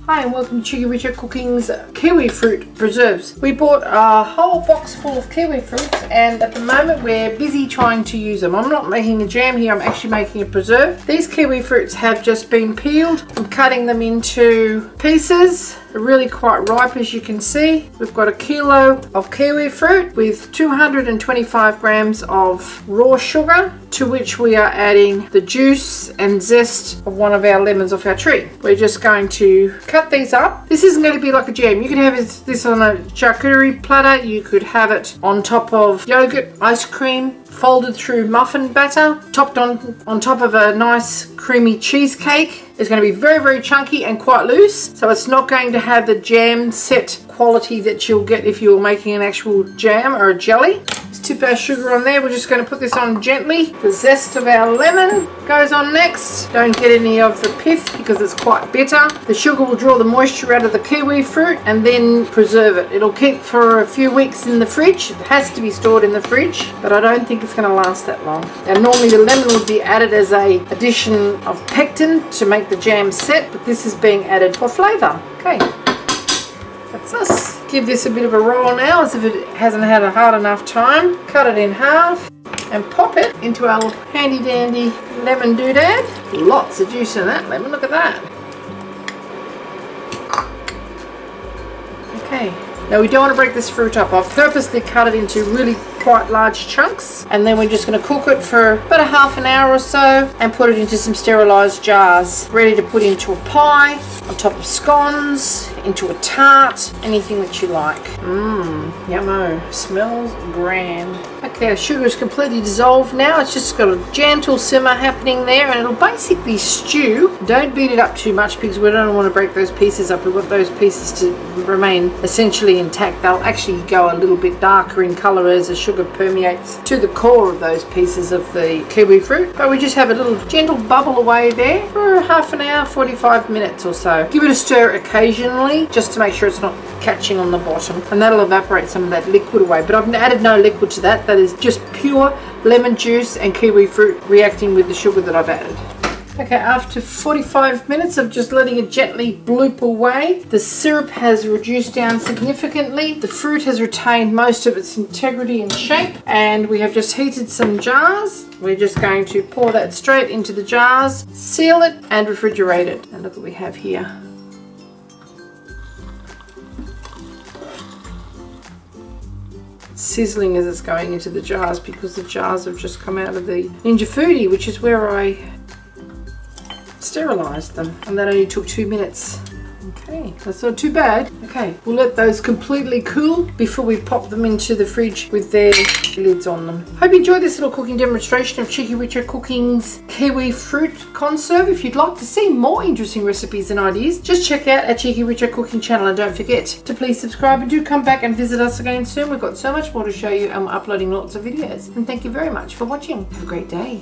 Hi and welcome to Cheekyricho Cooking's Kiwi Fruit Preserves. We bought a whole box full of kiwi fruits and at the moment we're busy trying to use them. I'm not making a jam here, I'm actually making a preserve. These kiwi fruits have just been peeled. I'm cutting them into pieces. They're really quite ripe, as you can see. We've got a kilo of kiwi fruit with 225 grams of raw sugar, to which we are adding the juice and zest of one of our lemons off our tree. We're just going to cut these up. This isn't going to be like a jam. You can have this on a charcuterie platter. You could have it on top of yogurt, ice cream, folded through muffin batter, topped on top of a nice creamy cheesecake. It's going to be very, very chunky and quite loose, so it's not going to have the jam set quality that you'll get if you're making an actual jam or a jelly. Let's tip our sugar on there. We're just going to put this on gently. The zest of our lemon goes on next. Don't get any of the pith because it's quite bitter. The sugar will draw the moisture out of the kiwi fruit and then preserve it. It'll keep for a few weeks in the fridge. It has to be stored in the fridge, but I don't think it's going to last that long. And normally the lemon would be added as an addition of pectin to make the jam set, but this is being added for flavour. Okay, that's us. Give this a bit of a roll now as if it hasn't had a hard enough time. Cut it in half and pop it into our handy dandy lemon doodad. Lots of juice in that lemon, look at that. Okay, now we don't want to break this fruit up. I've purposely cut it into really quite large chunks, and then we're just going to cook it for about a half an hour or so and put it into some sterilised jars, ready to put into a pie, on top of scones, into a tart, anything that you like. Yummo, smells grand. Okay, our sugar is completely dissolved now. It's just got a gentle simmer happening there and it'll basically stew. Don't beat it up too much because we don't want to break those pieces up. We want those pieces to remain essentially intact. They'll actually go a little bit darker in colour as the sugar permeates to the core of those pieces of the kiwi fruit. But we just have a little gentle bubble away there for half an hour, 45 minutes or so. Give it a stir occasionally just to make sure it's not catching on the bottom, and that'll evaporate some of that liquid away. But I've added no liquid to that. That is just pure lemon juice and kiwi fruit reacting with the sugar that I've added. Okay, after 45 minutes of just letting it gently bloop away, the syrup has reduced down significantly. The fruit has retained most of its integrity and shape, and we have just heated some jars. We're just going to pour that straight into the jars, seal it and refrigerate it. And look what we have here. Sizzling as it's going into the jars because the jars have just come out of the Ninja Foodie, which is where I sterilised them, and that only took 2 minutes. Okay, that's not too bad. Okay, we'll let those completely cool before we pop them into the fridge with their lids on them. Hope you enjoyed this little cooking demonstration of Cheekyricho Cooking's Kiwi Fruit Conserve. If you'd like to see more interesting recipes and ideas, just check out our Cheekyricho Cooking channel, and don't forget to please subscribe and do come back and visit us again soon. We've got so much more to show you and we're uploading lots of videos. And thank you very much for watching. Have a great day.